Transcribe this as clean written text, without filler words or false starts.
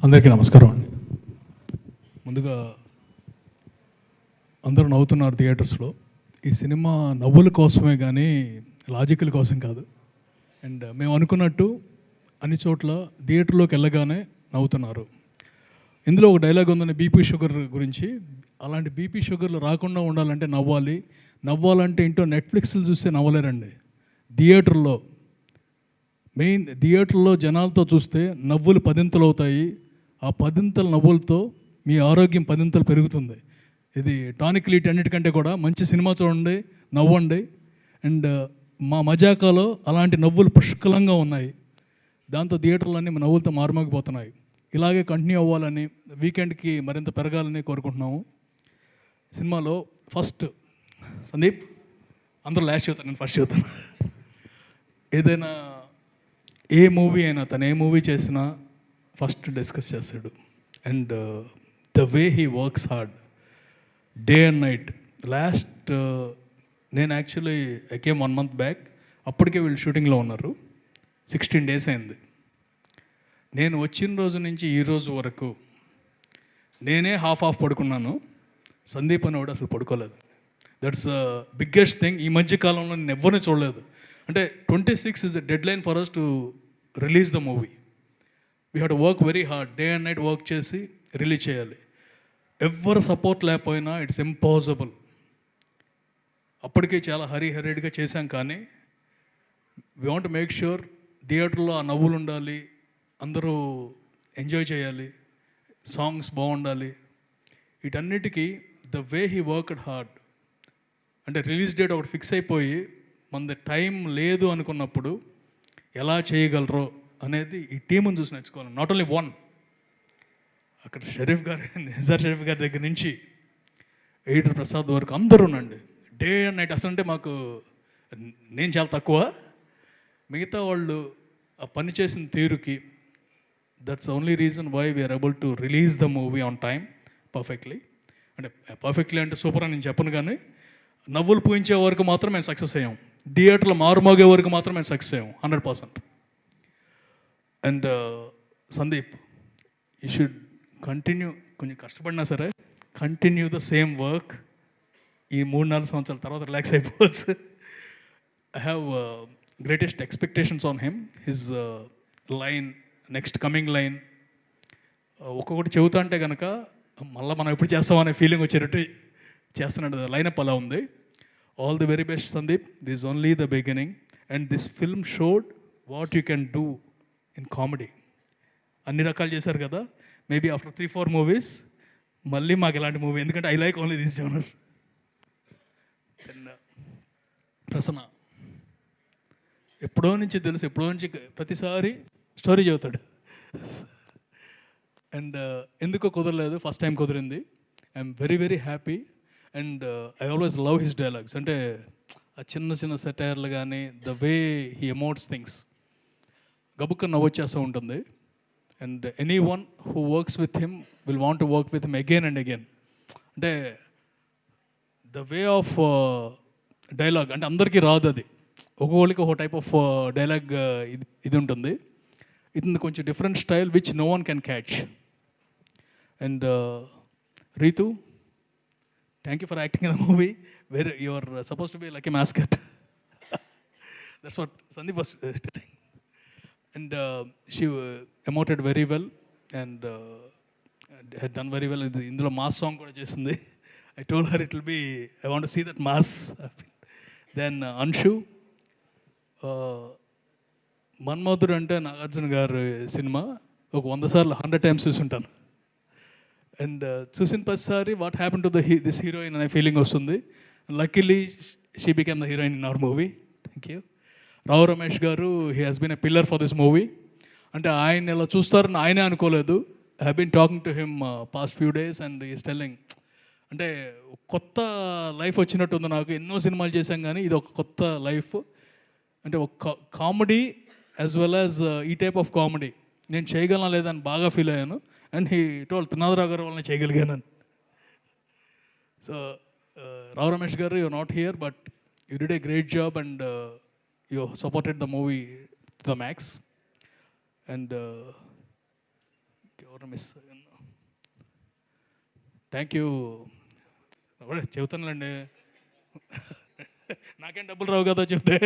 అందరికీ నమస్కారం అండి. ముందుగా అందరూ నవ్వుతున్నారు థియేటర్స్లో. ఈ సినిమా నవ్వుల కోసమే కానీ లాజికల్ కోసం కాదు. అండ్ మేము అనుకున్నట్టు అన్ని చోట్ల థియేటర్లోకి వెళ్ళగానే నవ్వుతున్నారు. ఇందులో ఒక డైలాగ్ ఉందని బీపీ షుగర్ గురించి. అలాంటి బీపీ షుగర్లు రాకుండా ఉండాలంటే నవ్వాలి. నవ్వాలంటే ఇంట్లో నెట్ఫ్లిక్స్లు చూస్తే నవ్వలేరండి. థియేటర్లో జనాలతో చూస్తే నవ్వులు పదింతలు అవుతాయి. ఆ పదింతల నవ్వులతో మీ ఆరోగ్యం పదింతలు పెరుగుతుంది. ఇది టానిక్ లీట్ అన్నిటికంటే కూడా మంచి సినిమా చూడండి, నవ్వండి. అండ్ మా మజాకాలో అలాంటి నవ్వులు పుష్కలంగా ఉన్నాయి. దాంతో థియేటర్లన్నీ నవ్వులతో మారుమోగిపోతున్నాయి. ఇలాగే కంటిన్యూ అవ్వాలని, వీకెండ్కి మరింత పెరగాలని కోరుకుంటున్నాము. సినిమాలో ఫస్ట్ సందీప్, అందరూ లాస్ట్ చెబుతాను, నేను ఫస్ట్ చెబుతాను. ఏదైనా ఏ మూవీ అయినా తను ఏ మూవీ చేసినా ఫస్ట్ డిస్కస్ చేస్తాడు. And the way he works hard day and night. నేను actually I came 1 month back. అప్పటికే వీళ్ళు షూటింగ్లో ఉన్నారు. 16 days అయింది. నేను వచ్చిన రోజు నుంచి ఈ రోజు వరకు నేనే హాఫ్ పడుకున్నాను. సందీప్ అనేవాడు అసలు పడుకోలేదు. That's biggest thing. ఈ మధ్య కాలంలో నేను ఎవరిని చూడలేదు. అంటే 26 is the deadline for us to release the movie. We had to work very hard, day and night work చేసి రిలీజ్ చేయాలి. ఎవరు సపోర్ట్ లేకపోయినా ఇట్స్ ఇంపాసిబుల్. అప్పటికే చాలా హరీడ్గా చేశాం, కానీ వీ వాంట్ మేక్ ష్యూర్ థియేటర్లో ఆ నవ్వులు ఉండాలి, అందరూ ఎంజాయ్ చేయాలి, సాంగ్స్ బాగుండాలి. వీటన్నిటికీ the way he worked hard. అంటే రిలీజ్ డేట్ ఒకటి ఫిక్స్ అయిపోయి మన టైం లేదు అనుకున్నప్పుడు ఎలా చేయగలరో అనేది ఈ టీముని చూసి నేర్చుకోవాలి. నాట్ ఓన్లీ వన్, అక్కడ నిజార్ షరీఫ్ గారి దగ్గర నుంచి ఎడిటర్ ప్రసాద్ వరకు అందరూనండి. Day and night. అసలు అంటే మాకు నేను చాలా తక్కువ, మిగతా వాళ్ళు ఆ పని చేసిన తీరుకి that's only reason why we're able to release the movie on time perfectly. అంటే పర్ఫెక్ట్లీ అంటే సూపర్ అని నేను చెప్పను, కానీ నవ్వులు పూయించే వరకు మాత్రం మేము సక్సెస్ అయ్యాం. థియేటర్లో మారుమోగే వరకు మాత్రం మేము సక్సెస్ అయ్యాం 100%. And Sandeep, you should continue. కొంచెం కష్టపడినా సరే కంటిన్యూ ద సేమ్ వర్క్. ఈ 3-4 సంవత్సరాల తర్వాత రిలాక్స్ అయిపోవచ్చు. I have greatest expectations on him. His line, next coming line ఒక్కొక్కటి చెబుతా అంటే కనుక మళ్ళీ మనం ఎప్పుడు చేస్తామనే ఫీలింగ్ వచ్చేటట్టు చేస్తున్నాడు. లైనప్ అలా ఉంది. All the very best Sandeep. This only the beginning. And this film showed what you can do in comedy. అన్ని రకాలు చేశారు కదా. మేబీ ఆఫ్టర్ 3-4 movies మళ్ళీ మాకు ఇలాంటి మూవీ, ఎందుకంటే I like only this genre. Then Prasanna ఎప్పుడో నుంచి తెలుసు, ఎప్పుడో నుంచి ప్రతిసారి స్టోరీ చెబుతాడు. అండ్ ఎందుకో కుదరలేదు, ఫస్ట్ టైం కుదిరింది. I'm very very happy. And I always love his dialogues. అంటే ఆ చిన్న చిన్న సెటైర్లు కానీ, the way he emotes things గబుక్క నవ్వొచ్చేస్తూ ఉంటుంది. And anyone who works with him will want to work with him again and again. అంటే ద వే ఆఫ్ డైలాగ్ అంటే అందరికీ రాదు అది. ఒక్కొక్కరికి ఒక టైప్ ఆఫ్ డైలాగ్ ఇది ఉంటుంది. ఇది కొంచెం different style which no one can catch. And Ritu, thank you for acting in the movie where you are supposed to be like a mascot. That's what Sandeep was telling. And she emoted very well and had done very well. Indulo mass song kuda chestundi. I told her it will be, I want to see that mass. Then Anshu, మన్మధుడు అంటే నాగార్జున గారు cinema ఒక 100 సార్లు 100 times చూసుంటాను. And చూసిన ప్రతిసారి what happen to this heroine అనే feeling వస్తుంది. Luckily she became the heroine in our movie. Thank you. Rao Ramesh garu, he has been a pillar for this movie. అంటే ఆయన ఇలా చూస్తారని ఆయనే అనుకోలేదు. I have been talking to him past few days and is telling, అంటే కొత్త life వచ్చినట్టు ఉంది నాకు. ఎన్నో సినిమాలు చేశాం కానీ ఇది ఒక కొత్త లైఫ్. అంటే ఒక కామెడీ యాజ్ వెల్ యాజ్ ఈ టైప్ ఆఫ్ కామెడీ నేను చేయగలనా లేదని బాగా ఫీల్ అయ్యాను. అండ్ హీ టోల్డ్ త్రినాథరావు గారు వాళ్ళని చేయగలిగాను. So Rao Ramesh garu, you are not here but you did a great job and you supported the movie to the max. And ఎవరు మిస్ థ్యాంక్ యూ చెబుతానులేండి. నాకేం డబ్బులు రావు కదా చెప్తే.